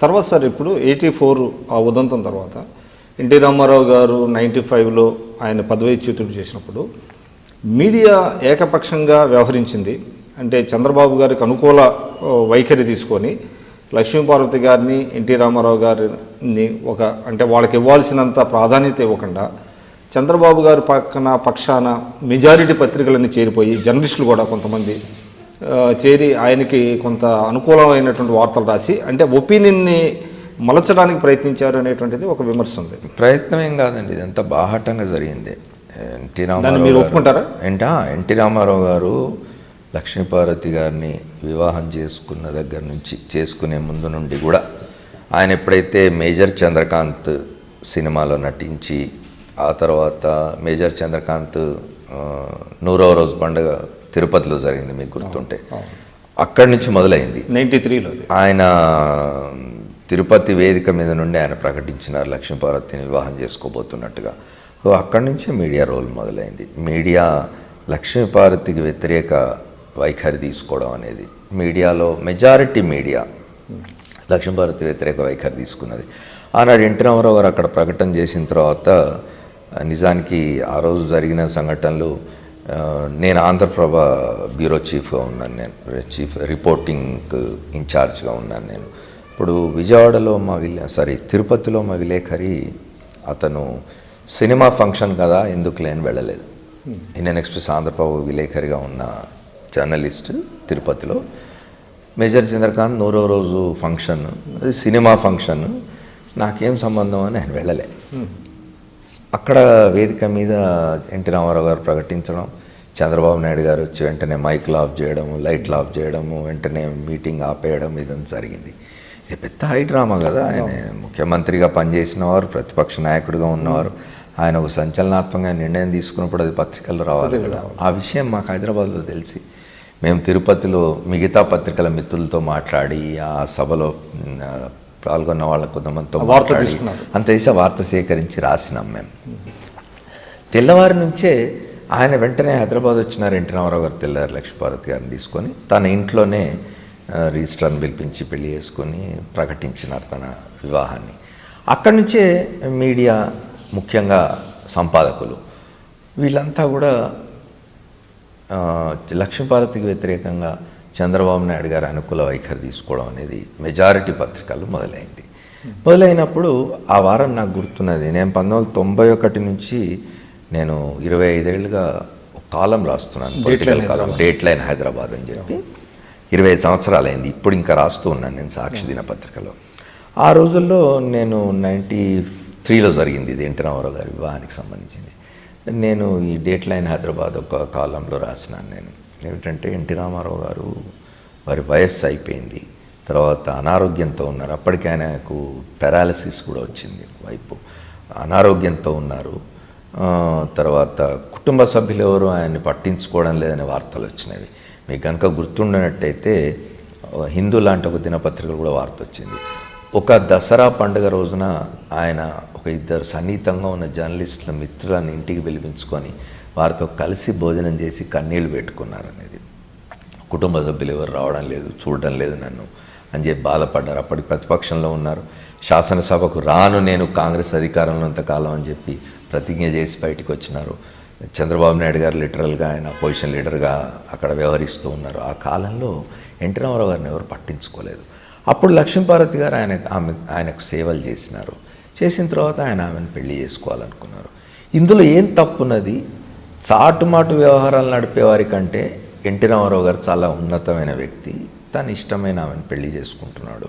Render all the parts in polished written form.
తర్వాత సార్ ఇప్పుడు 84 ఆ ఉదంతం తర్వాత ఎన్టీ రామారావు గారు 95లో ఆయన పదవీచ్యుతుడు చేసినప్పుడు మీడియా ఏకపక్షంగా వ్యవహరించింది. అంటే చంద్రబాబు గారికి అనుకూల వైఖరి తీసుకొని లక్ష్మీపార్వతి గారిని ఎన్టీ రామారావు గారిని అంటే వాళ్ళకి ఇవ్వాల్సినంత ప్రాధాన్యత ఇవ్వకుండా చంద్రబాబు గారి పక్షాన మెజారిటీ పత్రికలన్నీ చేరిపోయి జర్నలిస్టులు కూడా కొంతమంది చేరి ఆయనకి కొంత అనుకూలమైనటువంటి వార్తలు రాసి అంటే ఒపీనియన్ని మలచడానికి ప్రయత్నించారు అనేటువంటిది ఒక విమర్శ ఉంది. ప్రయత్నం ఏం కాదండి, ఇదంతా బాహాటంగా జరిగింది. ఎన్టీ రామారావు మీరు ఒప్పుకుంటారా? ఎన్టీ రామారావు గారు లక్ష్మీపార్వతి గారిని వివాహం చేసుకున్న దగ్గర నుంచి చేసుకునే ముందు నుండి కూడా ఆయన ఎప్పుడైతే మేజర్ చంద్రకాంత్ సినిమాలో నటించి ఆ తర్వాత మేజర్ చంద్రకాంత్ 100వ రోజు పండుగ తిరుపతిలో జరిగింది, మీకు గుర్తుంటే అక్కడి నుంచి మొదలైంది. 93లో ఆయన తిరుపతి వేదిక మీద నుండి ఆయన ప్రకటించినారు లక్ష్మీపార్వతిని వివాహం చేసుకోబోతున్నట్టుగా. సో అక్కడి నుంచే మీడియా రోల్ మొదలైంది. మీడియా లక్ష్మీపార్వతికి వ్యతిరేక వైఖరి తీసుకోవడం అనేది, మీడియాలో మెజారిటీ మీడియా లక్ష్మీపార్వతి వ్యతిరేక వైఖరి తీసుకున్నది. ఆనాడు ఎన్టీ రామారావు గారు అక్కడ ప్రకటన చేసిన తర్వాత నిజానికి ఆ రోజు జరిగిన సంఘటనలు, నేను ఆంధ్రప్రభ బ్యూరో చీఫ్గా ఉన్నాను, నేను చీఫ్ రిపోర్టింగ్ ఇన్ఛార్జ్గా ఉన్నాను. నేను ఇప్పుడు విజయవాడలో తిరుపతిలో మా విలేకరి అతను సినిమా ఫంక్షన్ కదా ఎందుకు లేని వెళ్ళలేదు. ఇండియన్ ఎక్స్ప్రెస్ ఆంధ్రప్రభ విలేకరిగా ఉన్న జర్నలిస్ట్ తిరుపతిలో మేజర్ చంద్రకాంత్ 100వ రోజు ఫంక్షన్, అది సినిమా ఫంక్షన్, నాకేం సంబంధం అని ఆయన వెళ్ళలే. అక్కడ వేదిక మీద ఎన్టీ రామారావు గారు ప్రకటించడం, చంద్రబాబు నాయుడు గారు వచ్చి వెంటనే మైక్లు ఆఫ్ చేయడము, లైట్లు ఆఫ్ చేయడము, వెంటనే మీటింగ్ ఆపేయడం, ఇదంతా జరిగింది. ఇది పెద్ద హై డ్రామా కదా. ఆయన ముఖ్యమంత్రిగా పనిచేసిన వారు, ప్రతిపక్ష నాయకుడిగా ఉన్నవారు, ఆయన ఒక సంచలనాత్మకంగా నిర్ణయం తీసుకున్నప్పుడు అది పత్రికల్లో రావాలి కదా. ఆ విషయం మాకు హైదరాబాద్లో తెలిసి మేము తిరుపతిలో మిగతా పత్రికల మిత్రులతో మాట్లాడి ఆ సభలో పాల్గొన్న వాళ్ళ కొంతమందితో వార్త తీసుకున్నారు, అంత చేసి వార్త సేకరించి రాసినాం మేము. తెల్లవారి నుంచే ఆయన వెంటనే హైదరాబాద్ వచ్చినారు ఎన్టీ రామారావు గారు. తెల్లారి లక్ష్మీపార్వతి గారిని తీసుకొని తన ఇంట్లోనే రిజిస్ట్రార్ని పిలిపించి పెళ్లి చేసుకొని ప్రకటించినారు తన వివాహాన్ని. అక్కడి నుంచే మీడియా, ముఖ్యంగా సంపాదకులు, వీళ్ళంతా కూడా లక్ష్మీపార్వతికి వ్యతిరేకంగా చంద్రబాబు నాయుడు గారు అనుకూల వైఖరి తీసుకోవడం అనేది మెజారిటీ పత్రికలు మొదలైంది. మొదలైనప్పుడు ఆ వారం నాకు గుర్తున్నది, నేను 1991 నుంచి నేను 25 ఏళ్ళుగా ఒక కాలం రాస్తున్నాను, పొలిటికల్ కాలం, డేట్ లైన్ హైదరాబాద్ అని చెప్పి. 25 సంవత్సరాలు అయింది. ఇప్పుడు ఇంకా రాస్తూ ఉన్నాను నేను సాక్షి దినపత్రికలో. ఆ రోజుల్లో నేను 93లో జరిగింది ఇది ఎన్టీ రామారావు గారి వివాహానికి సంబంధించింది. నేను ఈ డేట్ లైన్ హైదరాబాద్ ఒక కాలంలో రాసినాను. నేను ఏమిటంటే ఎన్టీ రామారావు గారు వారి వయస్సు అయిపోయింది, తర్వాత అనారోగ్యంతో ఉన్నారు. అప్పటికి ఆయనకు పెరాలసిస్ కూడా వచ్చింది, వైపు అనారోగ్యంతో ఉన్నారు. తర్వాత కుటుంబ సభ్యులు ఎవరు ఆయన్ని పట్టించుకోవడం లేదనే వార్తలు వచ్చినవి. మీకు కనుక గుర్తుండినట్టయితే హిందూ లాంటి ఒక దినపత్రికలు కూడా వార్త వచ్చింది. ఒక దసరా పండుగ రోజున ఆయన ఒక 2 సన్నిహితంగా ఉన్న జర్నలిస్టుల మిత్రులను ఇంటికి పిలిపించుకొని వారితో కలిసి భోజనం చేసి కన్నీళ్లు పెట్టుకున్నారనేది. కుటుంబ సభ్యులు ఎవరు రావడం లేదు, చూడడం లేదు నన్ను అని చెప్పి బాధపడ్డారు. అప్పటికి ప్రతిపక్షంలో ఉన్నారు. శాసనసభకు రాను నేను కాంగ్రెస్ అధికారంలో ఇంతకాలం అని చెప్పి ప్రతిజ్ఞ చేసి బయటికి వచ్చినారు. చంద్రబాబు నాయుడు గారు లిటరల్గా ఆయన పొజిషన్ లీడర్గా అక్కడ వ్యవహరిస్తూ ఉన్నారు. ఆ కాలంలో ఎన్టీ రామారావు గారిని ఎవరు పట్టించుకోలేదు. అప్పుడు లక్ష్మీపార్వతి గారు ఆయనకు సేవలు చేసినారు. చేసిన తర్వాత ఆయన ఆమెను పెళ్లి చేసుకోవాలనుకున్నారు. ఇందులో ఏం తప్పున్నది? చాటుమాటు వ్యవహారాలు నడిపేవారి కంటే ఎన్టీ రామారావు గారు చాలా ఉన్నతమైన వ్యక్తి, తన ఇష్టమైన ఆమెను పెళ్లి చేసుకుంటున్నాడు.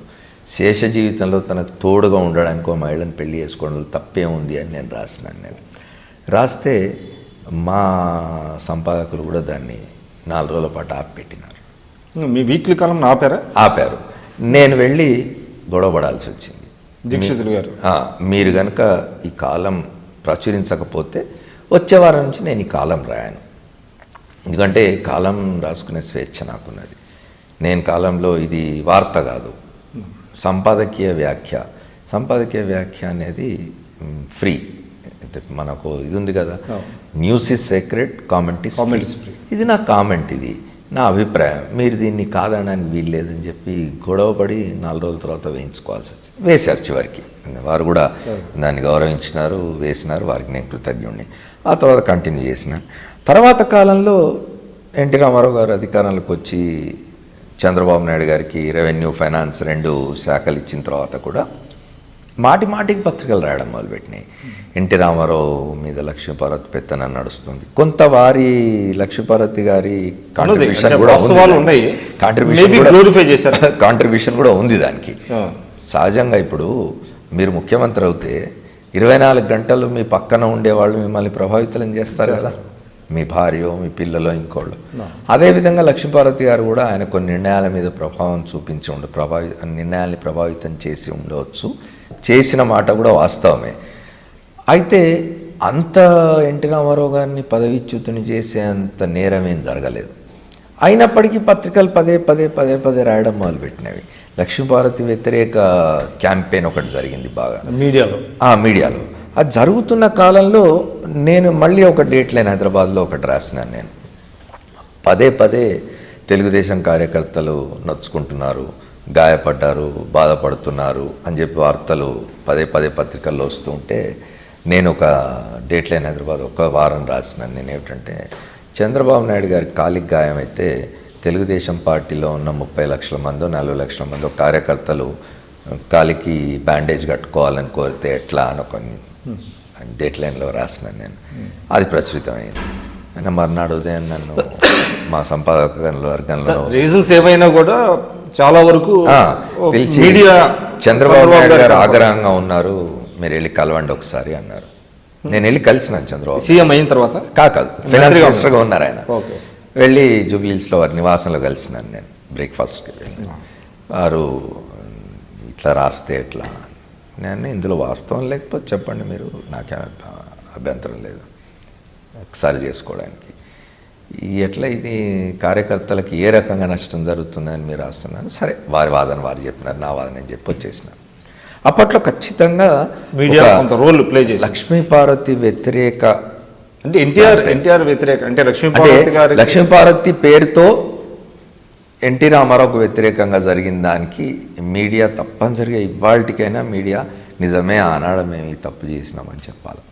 శేష జీవితంలో తనకు తోడుగా ఉండడానికి ఒక మహిళను పెళ్లి చేసుకోవడంలో తప్పే ఉంది అని నేను రాసినాను. నేను రాస్తే మా సంపాదకులు కూడా దాన్ని 4 రోజుల పాటు ఆపిపెట్టినారు. మీ వీక్లీ కాలం ఆపారు. నేను వెళ్ళి గొడవపడాల్సి వచ్చింది. దీక్షితులు గారు, మీరు కనుక ఈ కాలం ప్రచురించకపోతే వచ్చే వారం నుంచి నేను ఈ కాలం రాయను, ఎందుకంటే కాలం రాసుకునే స్వేచ్ఛ నాకున్నది. నేను కాలంలో ఇది వార్త కాదు, సంపాదకీయ వ్యాఖ్య అనేది ఫ్రీ. మనకు ఇది ఉంది కదా, news is secret, comment is free. ఇది నా కామెంట్. ఇది నా అభిప్రాయం. మీరు దీన్ని కాదనడానికి వీల్లేదని చెప్పి గొడవపడి 4 రోజుల తర్వాత వేయించుకోవాల్సి వచ్చింది. వేశారు చివరికి. వారు కూడా దాన్ని గౌరవించినారు, వేసినారు. వారికి నేను కృతజ్ఞుడిని. ఆ తర్వాత కంటిన్యూ చేసిన. తర్వాత కాలంలో ఎన్టీ రామారావు గారు అధికారంలోకి వచ్చి చంద్రబాబు నాయుడు గారికి రెవెన్యూ, ఫైనాన్స్ 2 శాఖలు ఇచ్చిన తర్వాత కూడా మాటి మాటికి పత్రికలు రాయడం మొదలుపెట్టినాయి. ఎన్టీ రామారావు మీద లక్ష్మీపార్వతి పెత్తనం నడుస్తుంది. కొంత వారి లక్ష్మీపార్వతి గారి కాంట్రిబ్యూషన్ కూడా ఉన్నాయి. కాంట్రిబ్యూషన్ కూడా ఉంది దానికి. సహజంగా ఇప్పుడు మీరు ముఖ్యమంత్రి అవుతే 24 గంటలు మీ పక్కన ఉండేవాళ్ళు మిమ్మల్ని ప్రభావితం చేస్తారు కదా, మీ భార్యో మీ పిల్లలో ఇంకోళ్ళు. అదేవిధంగా లక్ష్మీపార్వతి గారు కూడా ఆయన కొన్ని నిర్ణయాల మీద ప్రభావం చూపించి నిర్ణయాల్ని ప్రభావితం చేసి ఉండవచ్చు. చేసిన మాట కూడా వాస్తవమే. అయితే అంత ఎన్టీ రామారావు గారిని పదవిచ్యుతుని చేసే అంత నేరమేం జరగలేదు. అయినప్పటికీ పత్రికలు పదే రాయడం మొదలుపెట్టినవి. లక్ష్మీపార్వతి వ్యతిరేక క్యాంపెయిన్ ఒకటి జరిగింది బాగా మీడియాలో. అది జరుగుతున్న కాలంలో నేను మళ్ళీ ఒక డేట్ లైన్ హైదరాబాద్లో ఒకటి రాసినాను. నేను పదే తెలుగుదేశం కార్యకర్తలు నొచ్చుకుంటున్నారు, గాయపడ్డారు, బాధపడుతున్నారు అని చెప్పి వార్తలు పదే పత్రికల్లో వస్తూ ఉంటే నేను ఒక డేట్ లైన్ హైదరాబాద్ ఒక వారం రాసినాను. నేను ఏమిటంటే, చంద్రబాబు నాయుడు గారి కాలికి గాయమైతే తెలుగుదేశం పార్టీలో ఉన్న 30 లక్షల మందో 40 లక్షల మందో కార్యకర్తలు కాలికి బ్యాండేజ్ కట్టుకోవాలని కోరితే ఎట్లా అని ఒక డేట్ లైన్లో రాసినాను నేను. అది ప్రచురితమైంది. అయినా మర్నాడు ఉదయం నన్ను మా సంపాదక వర్గంలో రీజన్స్ ఏమైనా కూడా చాలా వరకు పిలిచి చంద్రబాబు నాయుడు గారు ఆగ్రహంగా ఉన్నారు, మీరు వెళ్ళి కలవండి ఒకసారి అన్నారు. నేను వెళ్ళి కలిసినాను. చంద్రబాబు సీఎం అయిన తర్వాత కాదు, ఫైనాన్స్ మినిస్టర్గా ఉన్నారు ఆయన. వెళ్ళి జూబ్లీహిల్స్లో వారి నివాసంలో కలిసినాను నేను. బ్రేక్ఫాస్ట్కి వెళ్ళి వారు ఇట్లా రాస్తే ఎట్లా, నేను ఇందులో వాస్తవం లేకపోతే చెప్పండి, మీరు నాకే అభ్యంతరం లేదు ఒకసారి చేసుకోవడానికి. ఎట్లా ఇది కార్యకర్తలకు ఏ రకంగా నష్టం జరుగుతుందని మీరు రాస్తున్నాను. సరే, వారి వాదన వారు చెప్పినారు, నా వాదన నేను చెప్పి వచ్చేసినాను. అప్పట్లో ఖచ్చితంగా మీడియా కొంత రోల్ ప్లే చేసి లక్ష్మీపార్వతి వ్యతిరేక అంటే ఎన్టీఆర్ వ్యతిరేక అంటే లక్ష్మీపార్వతి పేరుతో ఎన్టీ రామారావుకు వ్యతిరేకంగా జరిగిన దానికి మీడియా తప్పనిసరిగా ఇవాళకైనా మీడియా నిజమే ఆనాడు మేము ఈ తప్పు చేసినామని చెప్పాలి.